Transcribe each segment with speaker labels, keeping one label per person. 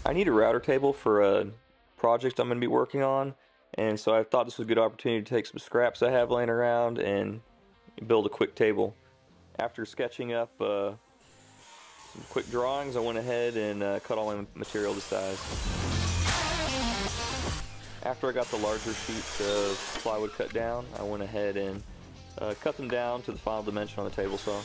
Speaker 1: I need a router table for a project I'm going to be working on, and so I thought this was a good opportunity to take some scraps I have laying around and build a quick table. After sketching up some quick drawings, I went ahead and cut all my material to size. After I got the larger sheets of plywood cut down, I went ahead and cut them down to the final dimension on the table saw.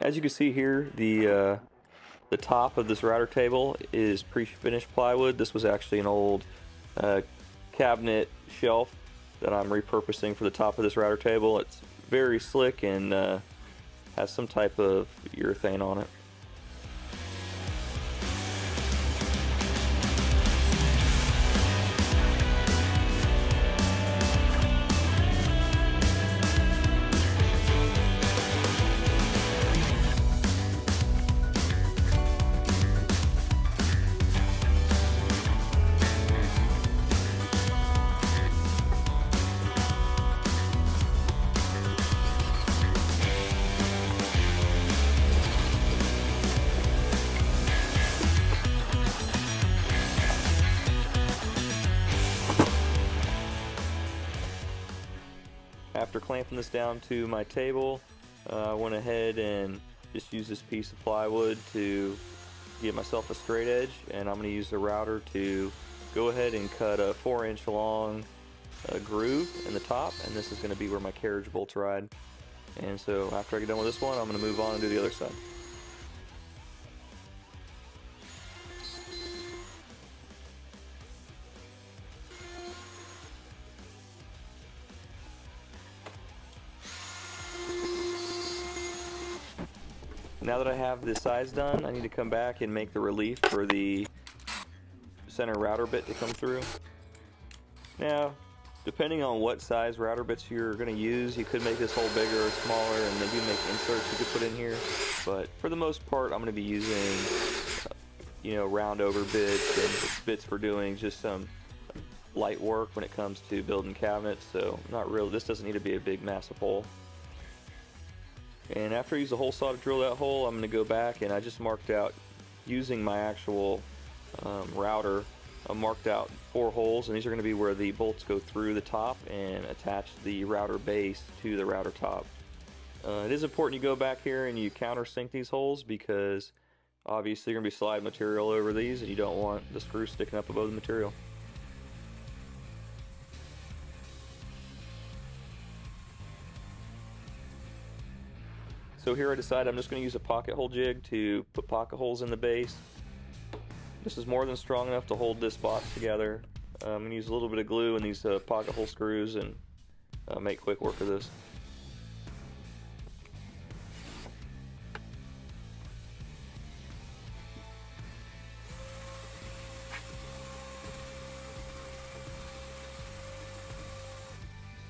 Speaker 1: As you can see here, the top of this router table is pre-finished plywood. This was actually an old cabinet shelf that I'm repurposing for the top of this router table. It's very slick and has some type of urethane on it. After clamping this down to my table, I went ahead and just used this piece of plywood to give myself a straight edge, and I'm going to use the router to go ahead and cut a 4-inch long groove in the top, and this is going to be where my carriage bolts ride. And so after I get done with this one, I'm going to move on and do the other side. Now that I have the size done, I need to come back and make the relief for the center router bit to come through. Now, depending on what size router bits you're going to use, you could make this hole bigger or smaller, and they do make inserts you could put in here. But for the most part, I'm going to be using, round over bits and bits for doing just some light work when it comes to building cabinets. So not really. This doesn't need to be a big massive hole. And after I use the hole saw to drill that hole, I'm going to go back and I just marked out, using my actual router, I marked out 4 holes, and these are going to be where the bolts go through the top and attach the router base to the router top. It is important you go back here and you countersink these holes, because obviously you're going to be sliding material over these and you don't want the screw sticking up above the material. So here I decided I'm just going to use a pocket hole jig to put pocket holes in the base. This is more than strong enough to hold this box together. I'm going to use a little bit of glue and these pocket hole screws and make quick work of this.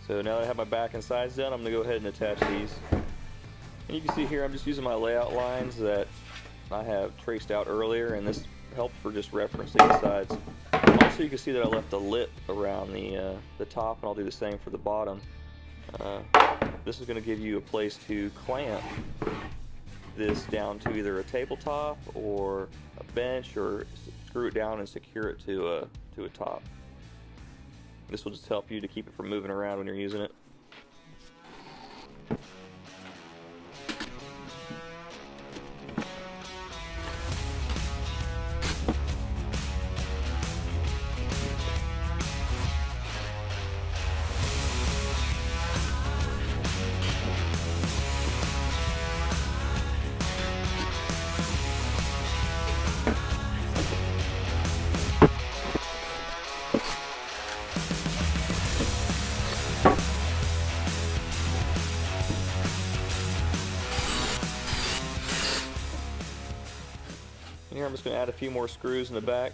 Speaker 1: So now that I have my back and sides done, I'm going to go ahead and attach these. And you can see here I'm just using my layout lines that I have traced out earlier, and this helps for just referencing the sides. Also, you can see that I left a lip around the top, and I'll do the same for the bottom. This is going to give you a place to clamp this down to either a tabletop or a bench, or screw it down and secure it to a top. This will just help you to keep it from moving around when you're using it. I'm just going to add a few more screws in the back.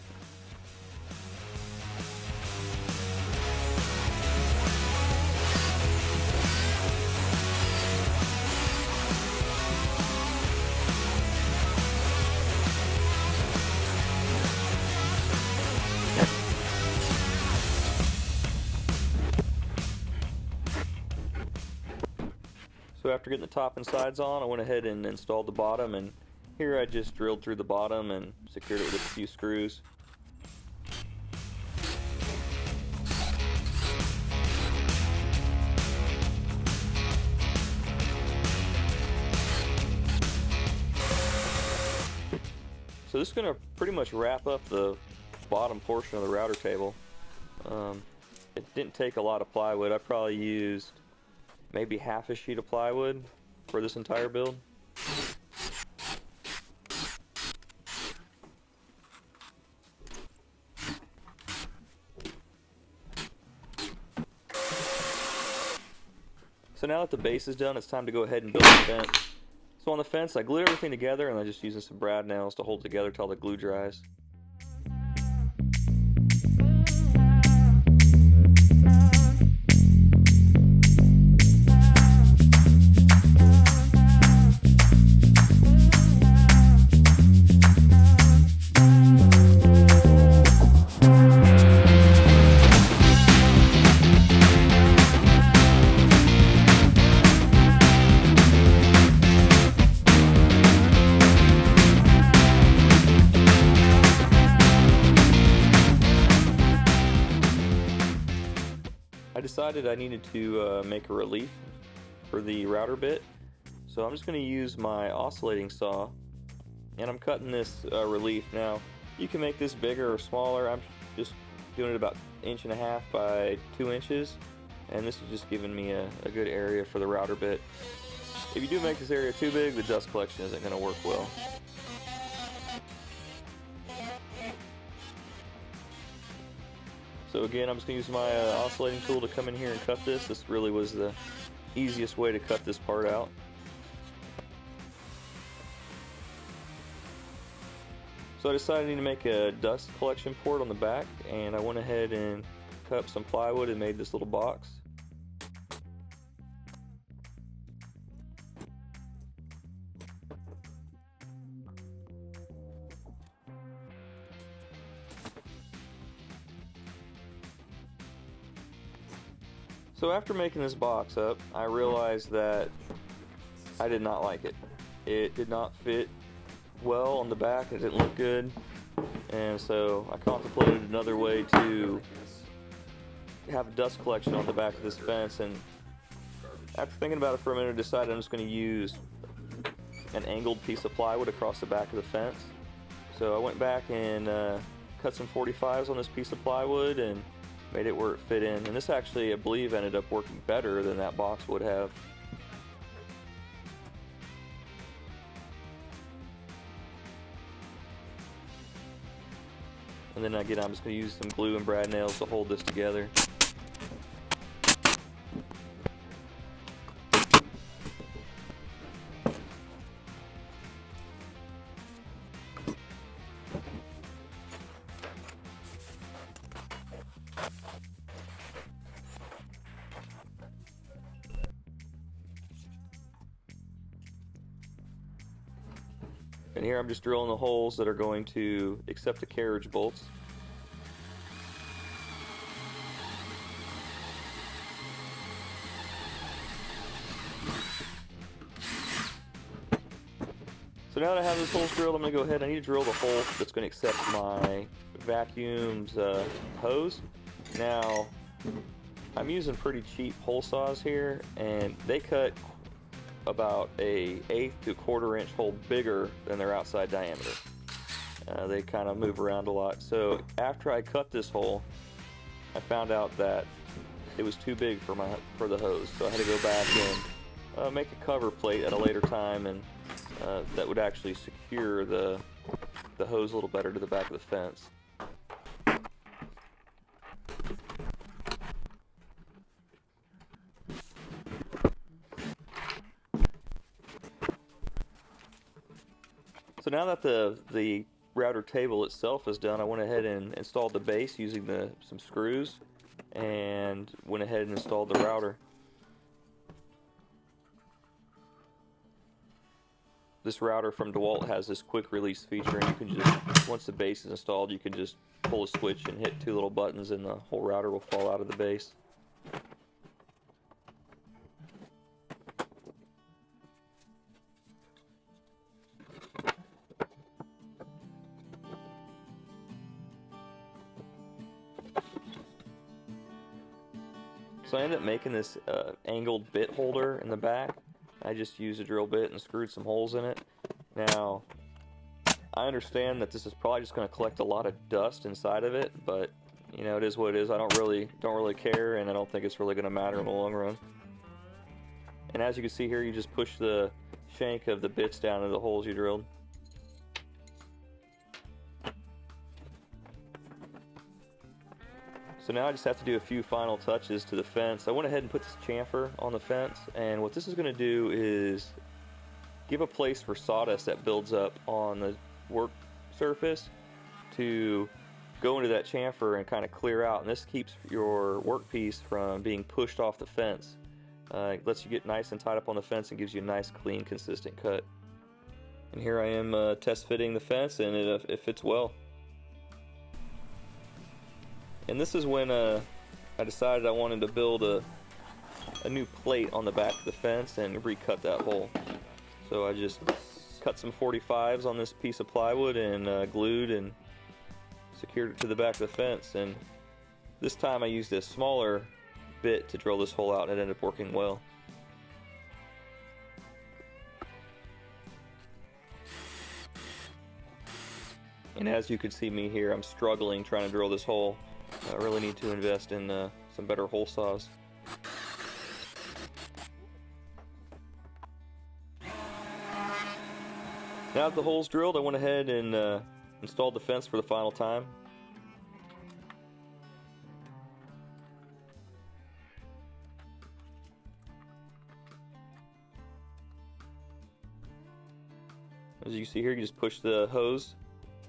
Speaker 1: So after getting the top and sides on, I went ahead and installed the bottom, and here I just drilled through the bottom and secured it with a few screws. So this is going to pretty much wrap up the bottom portion of the router table. It didn't take a lot of plywood. I probably used maybe half a sheet of plywood for this entire build. So now that the base is done, it's time to go ahead and build the fence. So on the fence, I glued everything together, and I'm just using some brad nails to hold it together till the glue dries. I decided I needed to make a relief for the router bit, so I'm just going to use my oscillating saw, and I'm cutting this relief. Now you can make this bigger or smaller. I'm just doing it about 1.5 inches by 2 inches, and this is just giving me a good area for the router bit. If you do make this area too big, the dust collection isn't going to work well. So again, I'm just going to use my oscillating tool to come in here and cut this. This really was the easiest way to cut this part out. So I decided I need to make a dust collection port on the back, and I went ahead and cut up some plywood and made this little box. So after making this box up, I realized that I did not like it. It did not fit well on the back, it didn't look good, and so I contemplated another way to have a dust collection on the back of this fence, and after thinking about it for a minute, I decided I'm just going to use an angled piece of plywood across the back of the fence. So I went back and cut some 45s on this piece of plywood and made it where it fit in, and this actually, I believe, ended up working better than that box would have. And then again, I'm just going to use some glue and brad nails to hold this together. And here I'm just drilling the holes that are going to accept the carriage bolts. So now that I have this holes drilled, I'm going to go ahead. I need to drill the hole that's going to accept my vacuum's hose. Now, I'm using pretty cheap hole saws here, and they cut about an 1/8 to 1/4 inch hole bigger than their outside diameter. They kind of move around a lot. So after I cut this hole, I found out that it was too big for the hose. So I had to go back and make a cover plate at a later time, and that would actually secure the hose a little better to the back of the fence. So now that the router table itself is done, I went ahead and installed the base using some screws, and went ahead and installed the router. This router from DeWalt has this quick release feature, and you can just, once the base is installed, you can just pull a switch and hit 2 little buttons and the whole router will fall out of the base. So I ended up making this angled bit holder in the back. I just used a drill bit and screwed some holes in it. Now, I understand that this is probably just going to collect a lot of dust inside of it, but you know, it is what it is. I don't really care, and I don't think it's really going to matter in the long run. And as you can see here, you just push the shank of the bits down into the holes you drilled. So now I just have to do a few final touches to the fence. I went ahead and put this chamfer on the fence, and what this is going to do is give a place for sawdust that builds up on the work surface to go into that chamfer and kind of clear out, and this keeps your workpiece from being pushed off the fence. It lets you get nice and tied up on the fence and gives you a nice, clean, consistent cut. And here I am test fitting the fence, and it fits well. And this is when I decided I wanted to build a new plate on the back of the fence and recut that hole. So I just cut some 45s on this piece of plywood and glued and secured it to the back of the fence. And this time I used a smaller bit to drill this hole out, and it ended up working well. And as you can see me here, I'm struggling trying to drill this hole. I really need to invest in some better hole saws. Now that the hole's drilled, I went ahead and installed the fence for the final time. As you can see here, you just push the hose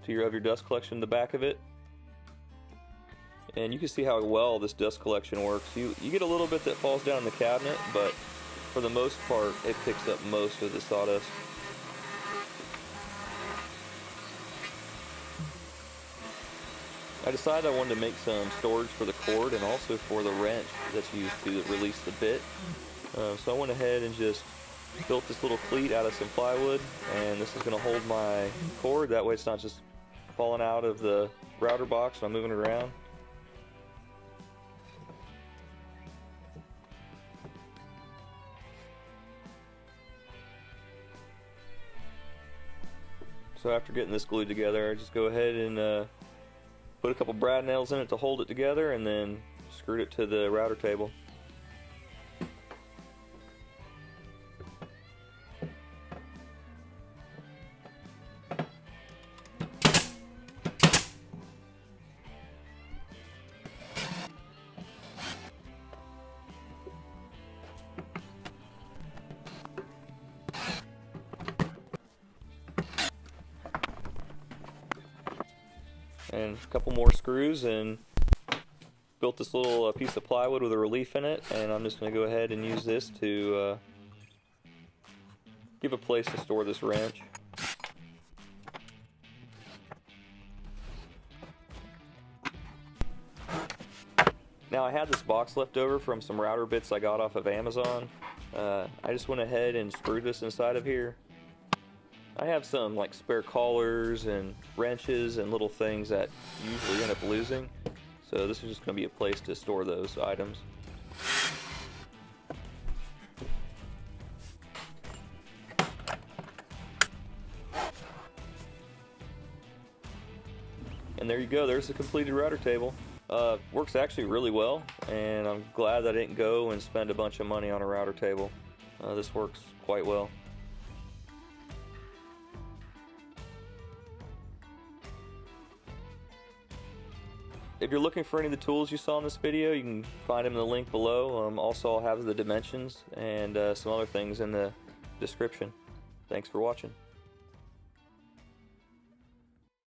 Speaker 1: to your dust collection in the back of it. And you can see how well this dust collection works. You get a little bit that falls down in the cabinet, but for the most part, it picks up most of the sawdust. I decided I wanted to make some storage for the cord and also for the wrench that's used to release the bit. So I went ahead and just built this little cleat out of some plywood, and this is going to hold my cord. That way it's not just falling out of the router box when I'm moving it around. So after getting this glued together, I just go ahead and put a couple brad nails in it to hold it together, and then screwed it to the router table. And a couple more screws, and built this little piece of plywood with a relief in it, and I'm just going to go ahead and use this to give a place to store this wrench. Now I had this box left over from some router bits I got off of Amazon. I just went ahead and screwed this inside of here. I have some like spare collars and wrenches and little things that usually end up losing, so this is just going to be a place to store those items. And there you go, there's the completed router table. Works actually really well, and I'm glad that I didn't go and spend a bunch of money on a router table. This works quite well. If you're looking for any of the tools you saw in this video, you can find them in the link below. Also, I'll have the dimensions and some other things in the description. Thanks for watching.